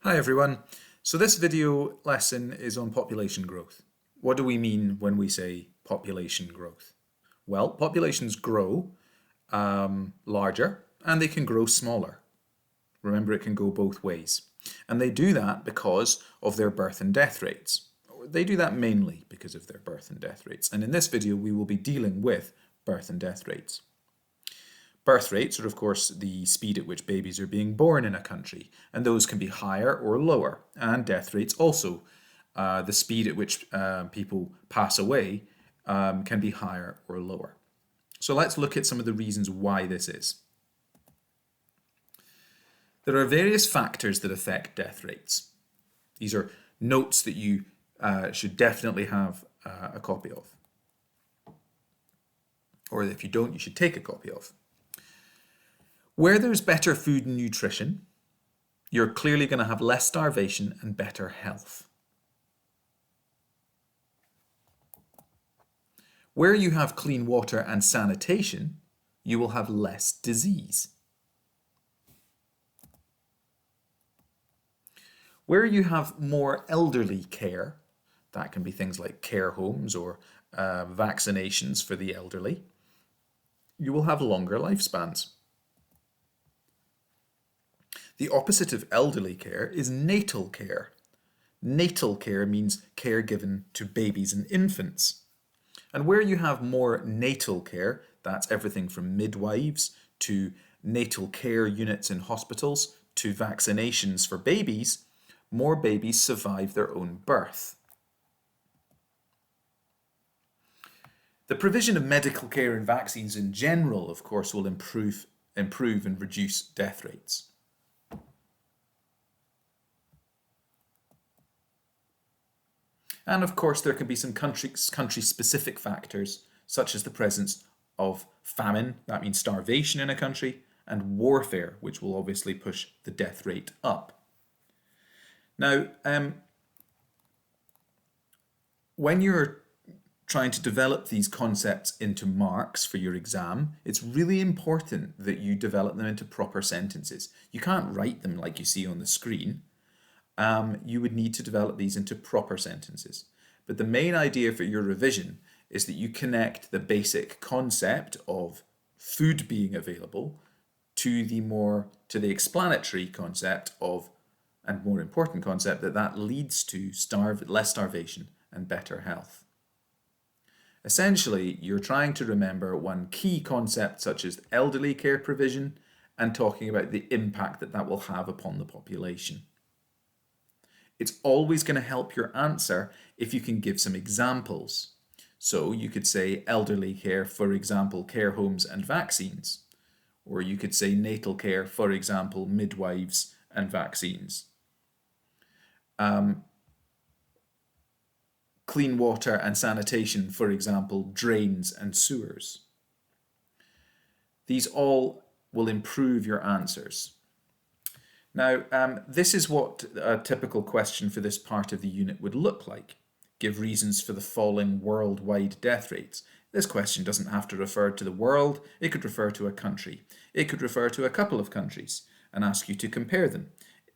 Hi everyone. So this video lesson is on population growth. What do we mean when we say population growth? Well, populations grow larger and they can grow smaller. Remember, it can go both ways. And they do that because of their birth and death rates. They do that mainly because of their birth and death rates. And in this video, we will be dealing with birth and death rates. Birth rates are, of course, the speed at which babies are being born in a country, and those can be higher or lower. And death rates also, the speed at which people pass away, can be higher or lower. So let's look at some of the reasons why this is. There are various factors that affect death rates. These are notes that you should definitely have a copy of. Or if you don't, you should take a copy of. Where there's better food and nutrition, you're clearly going to have less starvation and better health. Where you have clean water and sanitation, you will have less disease. Where you have more elderly care, that can be things like care homes or vaccinations for the elderly, you will have longer lifespans. The opposite of elderly care is natal care. Natal care means care given to babies and infants. And where you have more natal care, that's everything from midwives to natal care units in hospitals to vaccinations for babies, more babies survive their own birth. The provision of medical care and vaccines in general, of course, will improve and reduce death rates. And of course, there can be some country-specific factors, such as the presence of famine, that means starvation in a country, and warfare, which will obviously push the death rate up. Now, when you're trying to develop these concepts into marks for your exam, it's really important that you develop them into proper sentences. You can't write them like you see on the screen. You would need to develop these into proper sentences. But the main idea for your revision is that you connect the basic concept of food being available to the explanatory concept of, and more important concept, that leads to less starvation and better health. Essentially, you're trying to remember one key concept such as elderly care provision and talking about the impact that will have upon the population. It's always going to help your answer if you can give some examples. So you could say elderly care, for example, care homes and vaccines. Or you could say natal care, for example, midwives and vaccines. Clean water and sanitation, for example, drains and sewers. These all will improve your answers. Now, this is what a typical question for this part of the unit would look like. Give reasons for the falling worldwide death rates. This question doesn't have to refer to the world, it could refer to a country. It could refer to a couple of countries and ask you to compare them.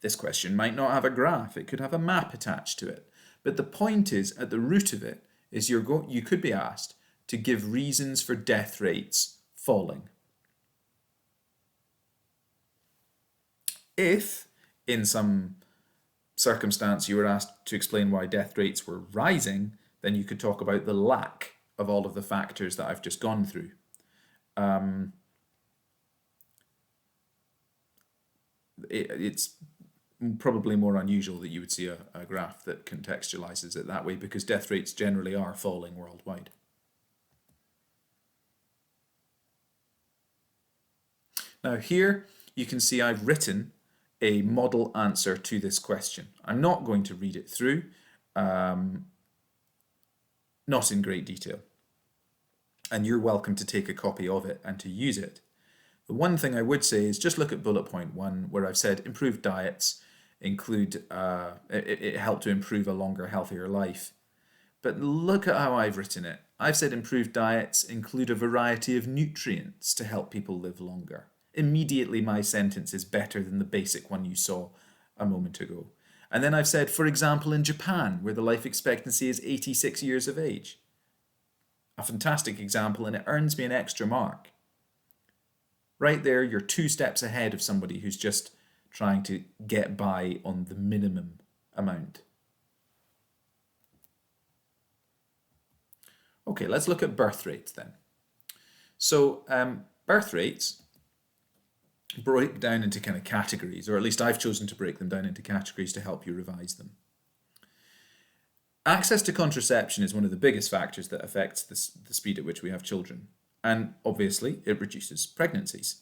This question might not have a graph, it could have a map attached to it. But the point is, at the root of it, is you could be asked to give reasons for death rates falling. If, in some circumstance, you were asked to explain why death rates were rising, then you could talk about the lack of all of the factors that I've just gone through. It's probably more unusual that you would see a graph that contextualizes it that way because death rates generally are falling worldwide. Now here you can see I've written a model answer to this question. I'm not going to read it through, not in great detail. And you're welcome to take a copy of it and to use it. The one thing I would say is just look at bullet point 1 where I've said improved diets it helped to improve a longer, healthier life. But look at how I've written it. I've said improved diets include a variety of nutrients to help people live longer. Immediately my sentence is better than the basic one you saw a moment ago. And then I've said, for example, in Japan, where the life expectancy is 86 years of age. A fantastic example, and it earns me an extra mark. Right there, you're 2 steps ahead of somebody who's just trying to get by on the minimum amount. Okay, let's look at birth rates then. So birth rates break down into kind of categories, or at least I've chosen to break them down into categories to help you revise them. Access to contraception is one of the biggest factors that affects the speed at which we have children, and obviously it reduces pregnancies.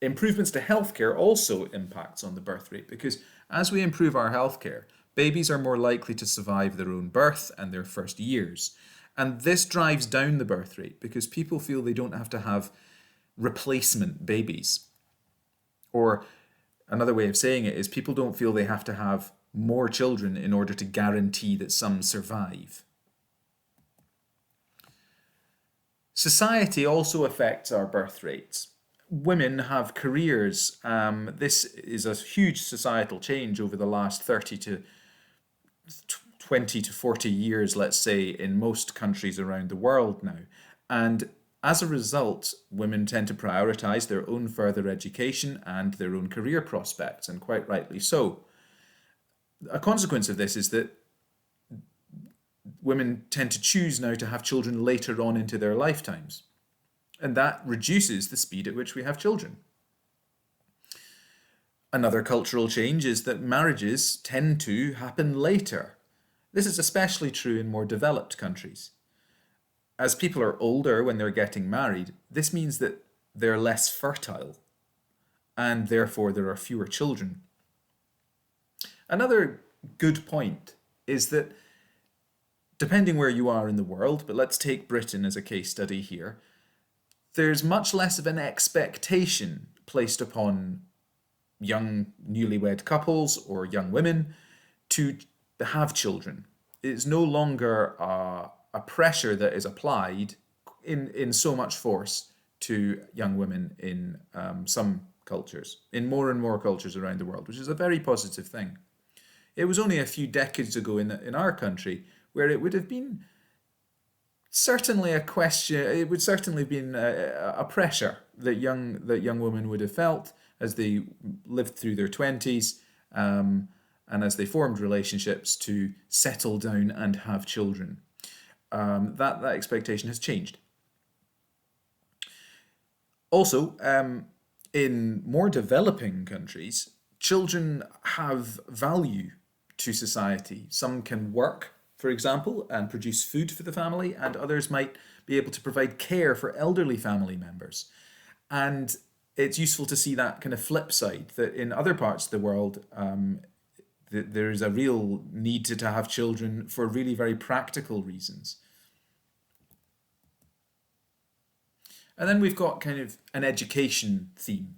Improvements to healthcare also impacts on the birth rate, because as we improve our healthcare, babies are more likely to survive their own birth and their first years. And this drives down the birth rate because people feel they don't have to have replacement babies. Or another way of saying it is people don't feel they have to have more children in order to guarantee that some survive. Society also affects our birth rates. Women have careers. This is a huge societal change over the last 30 to 20 to 40 years, let's say, in most countries around the world now. And as a result, women tend to prioritize their own further education and their own career prospects, and quite rightly so. A consequence of this is that women tend to choose now to have children later on into their lifetimes. And that reduces the speed at which we have children. Another cultural change is that marriages tend to happen later. This is especially true in more developed countries. As people are older when they're getting married, this means that they're less fertile, and therefore there are fewer children. Another good point is that, depending where you are in the world, but let's take Britain as a case study here, there's much less of an expectation placed upon young newlywed couples or young women to have children. It's no longer a pressure that is applied in so much force to young women in some cultures, in more and more cultures around the world, which is a very positive thing. It was only a few decades ago in our country where it would have been certainly a question, it would certainly have been a pressure that young women would have felt as they lived through their 20s, and as they formed relationships to settle down and have children. That expectation has changed. Also, in more developing countries, children have value to society. Some can work, for example, and produce food for the family, and others might be able to provide care for elderly family members. And it's useful to see that kind of flip side, that in other parts of the world, there is a real need to have children for really very practical reasons. And then we've got kind of an education theme.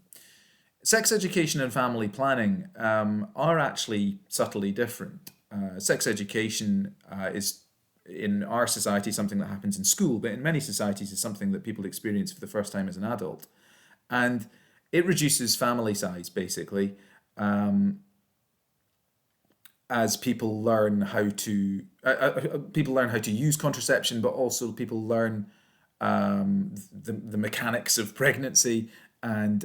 Sex education and family planning are actually subtly different. Sex education is, in our society, something that happens in school, but in many societies is something that people experience for the first time as an adult. And it reduces family size, basically, as people learn how to use contraception, but also people learn the mechanics of pregnancy and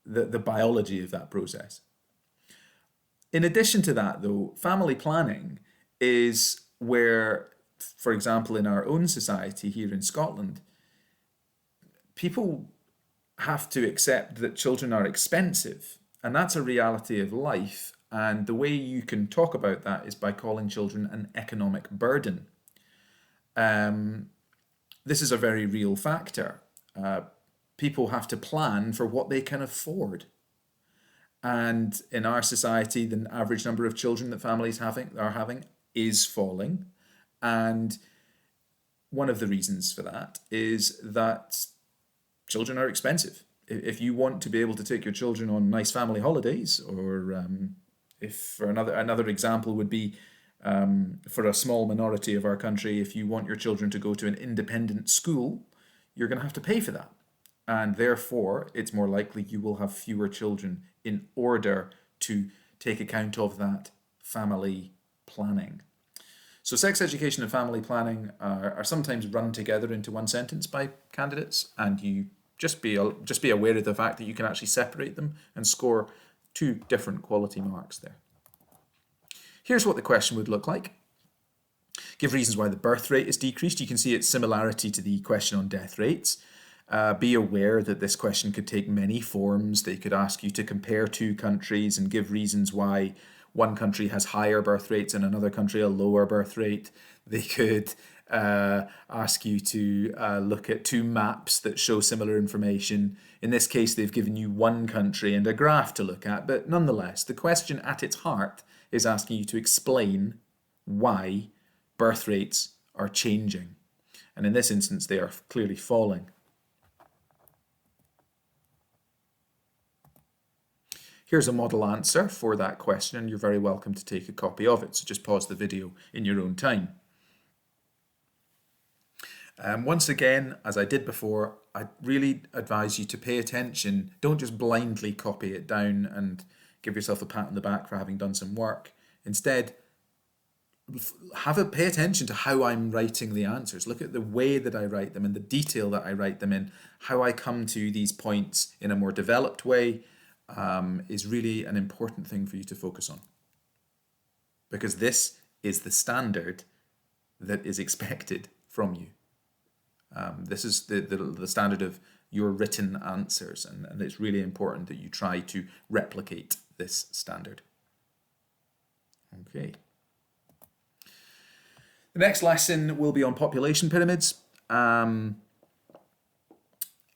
the biology of that process. In addition to that, though, family planning is where, for example, in our own society here in Scotland, people have to accept that children are expensive, and that's a reality of life. And the way you can talk about that is by calling children an economic burden. This is a very real factor. People have to plan for what they can afford. And in our society, the average number of children that families are having is falling. And one of the reasons for that is that children are expensive. If you want to be able to take your children on nice family holidays, or if for another example would be for a small minority of our country, if you want your children to go to an independent school, you're going to have to pay for that. And therefore, it's more likely you will have fewer children in order to take account of that family planning. So sex education and family planning are sometimes run together into one sentence by candidates, and you just be aware of the fact that you can actually separate them and score 2 different quality marks there. Here's what the question would look like. Give reasons why the birth rate is decreased. You can see its similarity to the question on death rates. Be aware that this question could take many forms. They could ask you to compare 2 countries and give reasons why one country has higher birth rates and another country a lower birth rate. They could ask you to look at 2 maps that show similar information. In this case, they've given you one country and a graph to look at, but nonetheless, the question at its heart is asking you to explain why birth rates are changing. And in this instance, they are clearly falling. Here's a model answer for that question, and you're very welcome to take a copy of it. So just pause the video in your own time. Once again, as I did before, I really advise you to pay attention. Don't just blindly copy it down and give yourself a pat on the back for having done some work. Instead, pay attention to how I'm writing the answers. Look at the way that I write them and the detail that I write them in. How I come to these points in a more developed way is really an important thing for you to focus on. Because this is the standard that is expected from you. This is the standard of your written answers, and it's really important that you try to replicate this standard. Okay. The next lesson will be on population pyramids, and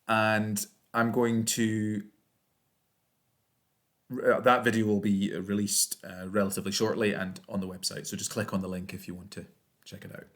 I'm going to that video will be released relatively shortly and on the website, so just click on the link if you want to check it out.